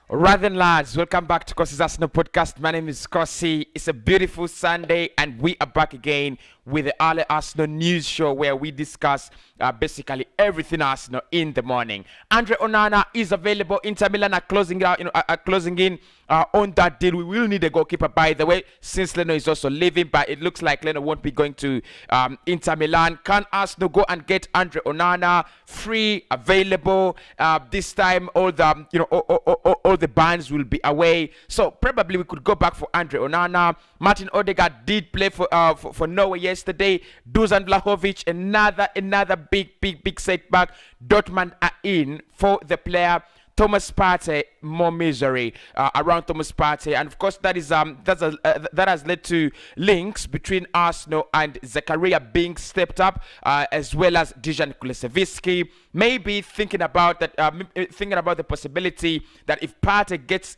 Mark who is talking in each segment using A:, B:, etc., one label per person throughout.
A: Right then, lads, welcome back to Kossi's Arsenal podcast. My name is Kossi. It's a beautiful Sunday, and we are back again with the early Arsenal news show where we discuss basically everything Arsenal in the morning. Andre Onana is available. Inter Milan are closing out, closing in on that deal. We will need a goalkeeper, by the way, since Leno is also leaving, but it looks like Leno won't be going to Inter Milan. Can Arsenal go and get Andre Onana free, available? This time, all the bans will be away, so probably we could go back for Andre Onana. Martin Odegaard did play for Norway yesterday. Dusan Vlahovic, another big setback. Dortmund are in for the player. Thomas Partey, more misery around Thomas Partey, and of course that has led to links between Arsenal and Zakaria being stepped up, as well as Dejan Kulusevski. Maybe thinking about the possibility that if Partey gets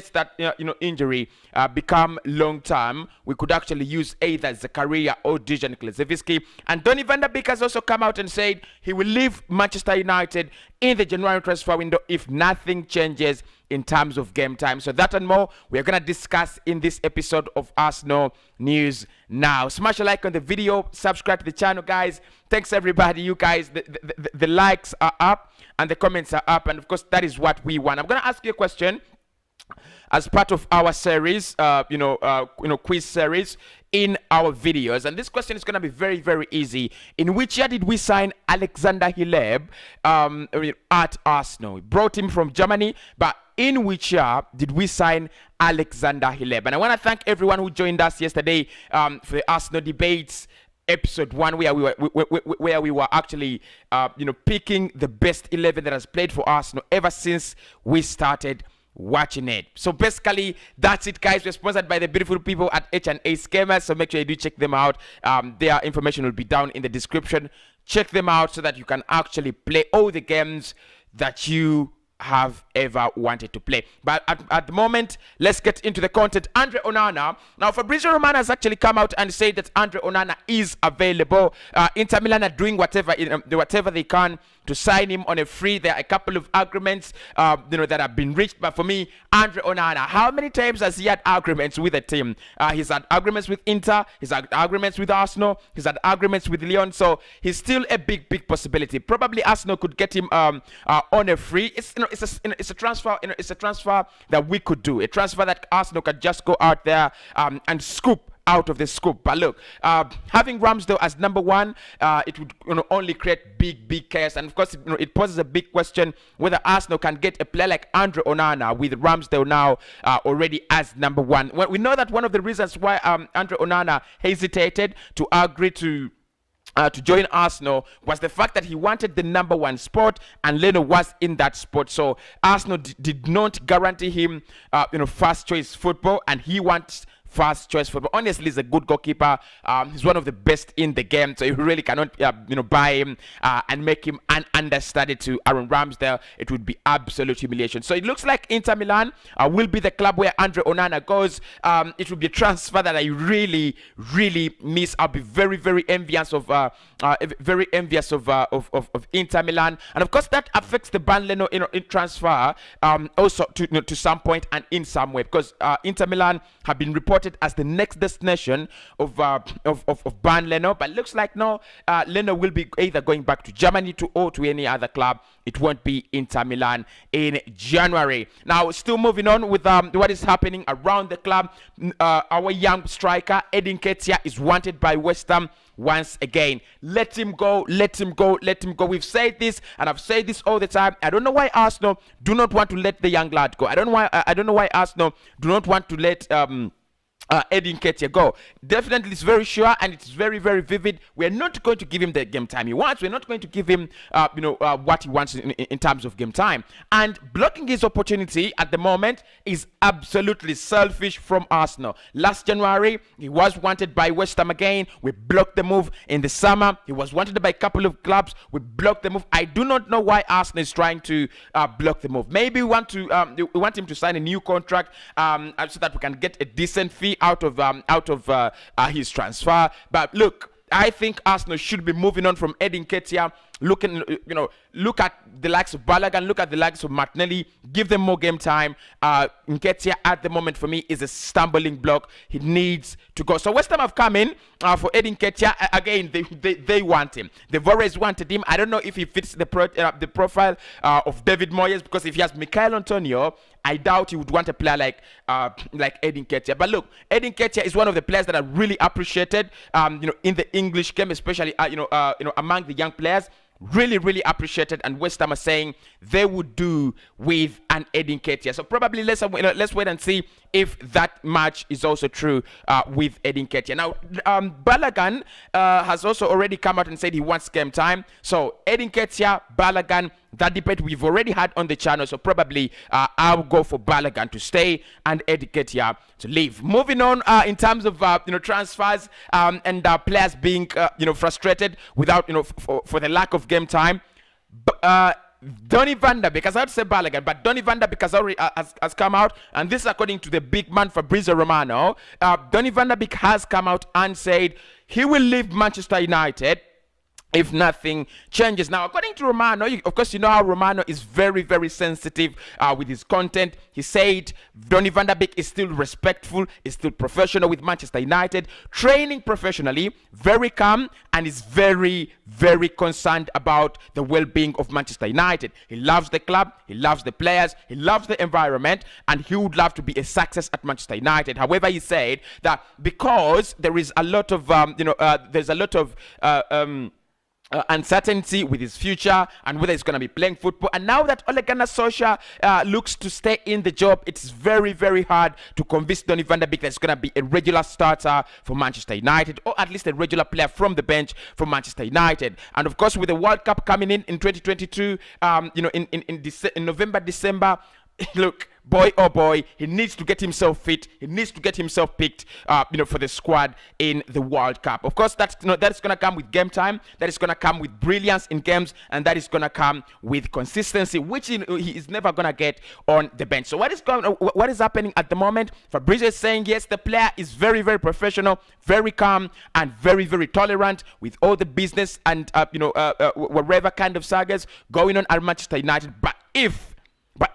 A: that injury become long term, we could actually use either Zakaria or Dejan Kulusevski. And Donny van der Beek has also come out and said he will leave Manchester United in the January transfer window if nothing changes in terms of game time. So that and more we are going to discuss in this episode of Arsenal News Now. Smash a like on the video, subscribe to the channel, guys. Thanks everybody. You guys, the likes are up and the comments are up, and of course that is what we want. I'm going to ask you a question as part of our series, quiz series in our videos. And this question is going to be very, very easy. In which year did we sign Alexander Hileb at Arsenal? We brought him from Germany, but in which year did we sign Alexander Hileb? And I want to thank everyone who joined us yesterday for the Arsenal debates episode 1, where we were actually picking the best 11 that has played for Arsenal ever since we started watching it. So basically that's it, guys. We're sponsored by the beautiful people at H&A Scammers, so make sure you do check them out. Their information will be down in the description. Check them out so that you can actually play all the games that you have ever wanted to play. But at the moment, let's get into the content. Andre Onana. Now, Fabrizio Romano has actually come out and said that Andre Onana is available. Inter Milan are doing whatever they can to sign him on a free. There are a couple of agreements that have been reached, but for me, Andre Onana, how many times has he had agreements with a team? He's had agreements with Inter, he's had agreements with Arsenal, he's had agreements with Lyon, so he's still a big possibility. Probably Arsenal could get him on a free. It's a transfer, it's a transfer that we could do, a transfer that Arsenal could just go out there and scoop out of the scoop. But look, having Ramsdale as number one, it would only create big chaos, and of course it poses a big question whether Arsenal can get a player like Andre Onana with Ramsdale now already as number one. Well, we know that one of the reasons why Andre Onana hesitated to agree to join Arsenal was the fact that he wanted the number one spot and Leno was in that spot. So Arsenal did not guarantee him first choice football, and he wants first choice football. Honestly, he's a good goalkeeper. He's one of the best in the game, so you really cannot buy him and make him an understudy to Aaron Ramsdale. It would be absolute humiliation. So it looks like Inter Milan will be the club where Andre Onana goes. It will be a transfer that I really miss. I'll be very envious of Inter Milan, and of course that affects the ban Leno in transfer also to some point and in some way, because Inter Milan have been reported as the next destination of Ban Leno, but looks like no, Leno will be either going back to Germany or to any other club. It won't be Inter Milan in January. Now, still moving on with what is happening around the club. Our young striker Edin Ketia is wanted by West Ham once again. Let him go. We've said this, and I've said this all the time. I don't know why Arsenal do not want to let the young lad go. I don't know why Arsenal do not want to let Edin Ketia go. Definitely, it's very sure and it's very vivid. We're not going to give him the game time he wants. We're not going to give him what he wants in terms of game time. And blocking his opportunity at the moment is absolutely selfish from Arsenal. Last January, he was wanted by West Ham again. We blocked the move. In the summer, he was wanted by a couple of clubs. We blocked the move. I do not know why Arsenal is trying to block the move. Maybe we want him to sign a new contract so that we can get a decent fee out of his transfer. But look, I think Arsenal should be moving on from Edin Ketia. look at the likes of Balogun, look at the likes of Martinelli, give them more game time. Nketiah at the moment for me is a stumbling block. He needs to go. So West Ham have come in for Eddie Nketiah. Again, they want him. They've always wanted him. I don't know if he fits the profile of David Moyes, because if he has Mikel Antonio, I doubt he would want a player like Eddie Nketiah. But look, Eddie Nketiah is one of the players that I really appreciated, in the English game, especially among the young players. Really, really appreciated, and West Ham are saying they would do with an Eddie Nketiah. So probably let's wait and see if that match is also true with Eddie Nketiah. Now, Balogun has also already come out and said he wants game time. So Eddie Nketiah, Balogun, that debate we've already had on the channel. So probably I'll go for Balogun to stay and Eddie Nketiah to leave. Moving on in terms of transfers and players being frustrated without for the lack of game time. Donny van der Beek, as I had to say Balogun, but Donny van der Beek has already has come out, and this is according to the big man Fabrizio Romano. Donny van der Beek has come out and said he will leave Manchester United if nothing changes. Now, according to Romano, of course, you know how Romano is very, very sensitive with his content. He said Donny van der Beek is still respectful, is still professional with Manchester United, training professionally, very calm, and is very, very concerned about the well-being of Manchester United. He loves the club, he loves the players, he loves the environment, and he would love to be a success at Manchester United. However, he said that because there is a lot of, there's a lot of uncertainty with his future and whether he's going to be playing football. And now that Ole Gunnar Solskjaer looks to stay in the job, it's very, very hard to convince Donny van der Beek that he's going to be a regular starter for Manchester United, or at least a regular player from the bench for Manchester United. And of course, with the World Cup coming in 2022, in November, December, look, boy oh boy, he needs to get himself fit. He needs to get himself picked, for the squad in the World Cup. Of course, that is going to come with game time. That is going to come with brilliance in games, and that is going to come with consistency, which he is never going to get on the bench. So what is happening at the moment? Fabrizio is saying yes, the player is very, very professional, very calm, and very, very tolerant with all the business and whatever kind of sagas going on at Manchester United. But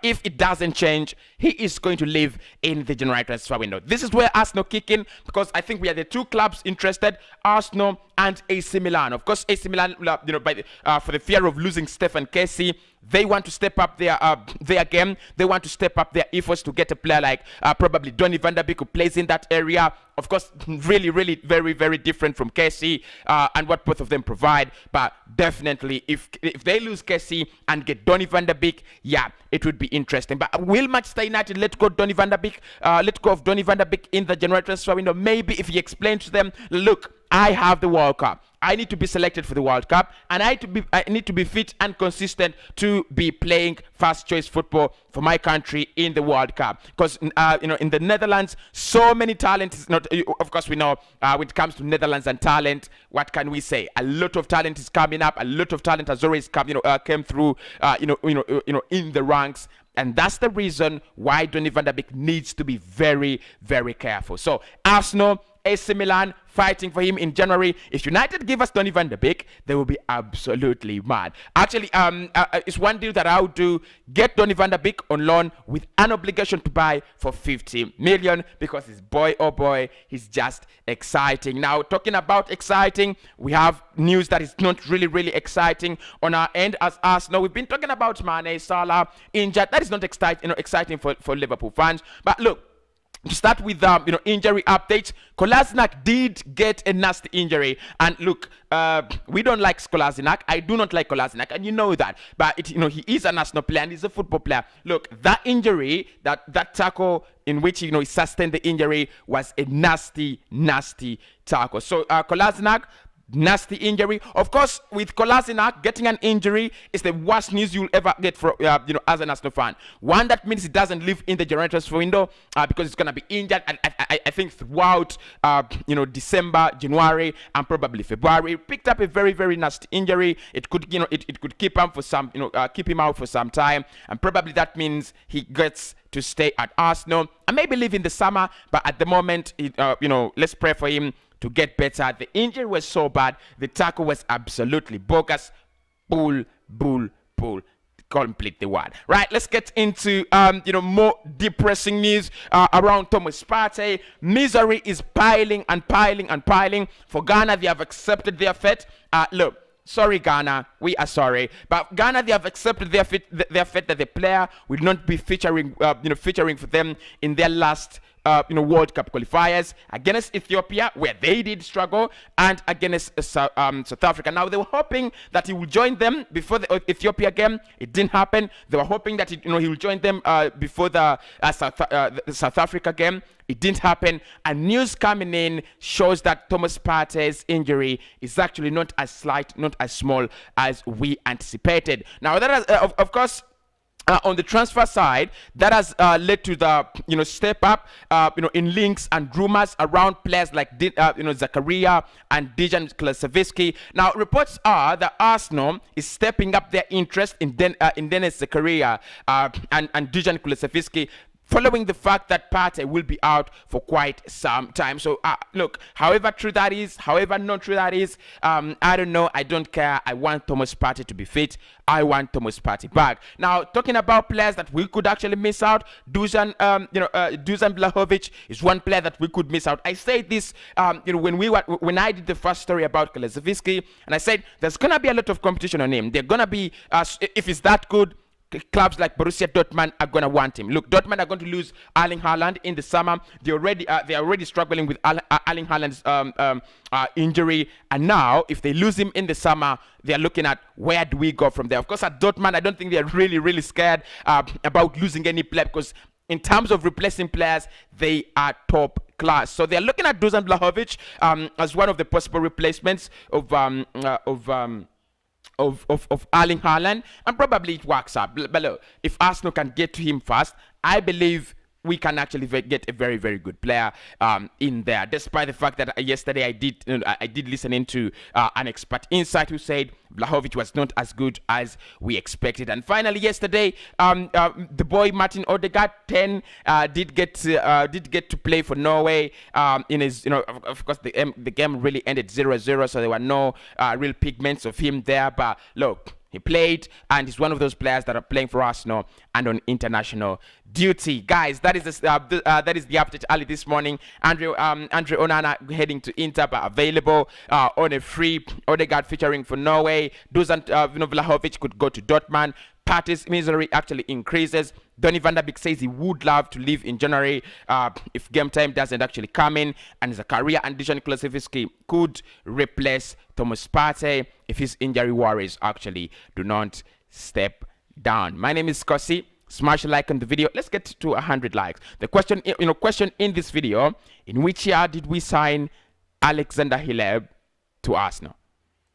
A: if it doesn't change, he is going to leave in the January transfer window. This is where Arsenal kick in, because I think we are the two clubs interested, Arsenal and AC Milan. Of course, AC Milan, for the fear of losing Stefan Kessie, they want to step up their game. They want to step up their efforts to get a player like probably Donny van der Beek, who plays in that area. Of course, really, really very, very different from Kessie and what both of them provide. But definitely, if they lose Kessie and get Donny van der Beek, yeah, it would be interesting. But will Manchester United let go Donny van der Beek? Let go of Donny van der Beek in the January transfer window? Maybe if he explains to them, look, I have the World Cup. I need to be selected for the World Cup, and I need to be fit and consistent to be playing first choice football for my country in the World Cup. Because in the Netherlands, so many talent is not. Of course, we know when it comes to Netherlands and talent, what can we say? A lot of talent is coming up. A lot of talent has always came through. In the ranks. And that's the reason why Donny van der Beek needs to be very, very careful. So Arsenal, AC Milan fighting for him in January. If United give us Donny van der Beek, they will be absolutely mad. Actually, it's one deal that I would do. Get Donny van der Beek on loan with an obligation to buy for 50 million, because his boy, oh boy, he's just exciting. Now, talking about exciting, we have news that is not really, really exciting on our end as Arsenal. We've been talking about Mane, Salah injured. That is not exciting for Liverpool fans. But look, to start with, injury updates. Kolasinac did get a nasty injury, and look, we don't like Kolasinac. I do not like Kolasinac, and you know that. But he is a national player and he's a football player. Look, that injury, that tackle in which he sustained the injury was a nasty, nasty tackle. So Kolasinac, nasty injury. Of course, with Kolasinac, getting an injury is the worst news you'll ever get for as an Arsenal fan. One, that means he doesn't live in the January transfer window because he's gonna be injured. And I think throughout December, January, and probably February, he picked up a very, very nasty injury. It could it could keep him for some keep him out for some time, and probably that means he gets to stay at Arsenal and maybe leave in the summer. But at the moment, let's pray for him to get better. The injury was so bad. The tackle was absolutely bogus. Bull, bull, bull. Complete the word. Right, let's get into more depressing news around Thomas Partey. Misery is piling and piling and piling. For Ghana, they have accepted their fate. Look, sorry Ghana, we are sorry, but Ghana, they have accepted their fate that the player will not be featuring for them in their last World Cup qualifiers against Ethiopia, where they did struggle, and against South Africa. Now, they were hoping that he would join them before the Ethiopia game. It didn't happen. They were hoping that he will join them before the South Africa game. It didn't happen. And news coming in shows that Thomas Partey's injury is actually not as slight, not as small as we anticipated. Now, that has, of course, on the transfer side, that has led to the step up in links and rumors around players like Zakaria and Dejan Kulusevski. Now, reports are that Arsenal is stepping up their interest in Dennis Zakaria and Dejan Kulusevski, following the fact that Partey will be out for quite some time. So, look, however true that is, however not true that is, I don't know. I don't care. I want Thomas Partey to be fit. I want Thomas Partey back. Now, talking about players that we could actually miss out, Dusan Vlahovic is one player that we could miss out. I said this, when I did the first story about Kulusevski, and I said there's gonna be a lot of competition on him. They're gonna be, if he's that good, clubs like Borussia Dortmund are going to want him. Look, Dortmund are going to lose Erling Haaland in the summer. They are already struggling with Erling Haaland's injury, and now if they lose him in the summer, they are looking at where do we go from there. Of course, at Dortmund, I don't think they are really scared about losing any player, because in terms of replacing players, they are top class. So they're looking at Dusan Vlahovic as one of the possible replacements of Erling Haaland, and probably it works out. But look, if Arsenal can get to him fast, I believe we can actually get a very good player in there. Despite the fact that yesterday I did listen into an expert insight who said Vlahovic was not as good as we expected. And finally, yesterday, the boy Martin Odegaard 10 did get to play for Norway. In his, of course, the game really ended 0-0, so there were no real pigments of him there. But look, he played, and he's one of those players that are playing for Arsenal and on international duty. Guys, that is the update early this morning. Andre Onana heading to Inter, but available on a free. Odegaard featuring for Norway. Dusan Vlahovic could go to Dortmund. Partey's misery actually increases. Donny van der Beek says he would love to leave in January if game time doesn't actually come in. And Zakaria and Dejan Kulusevski could replace Thomas Partey if his injury worries actually do not step down. My name is Kosi. Smash a like on the video. Let's get to 100 likes. The question in this video: in which year did we sign Alexander Hileb to Arsenal?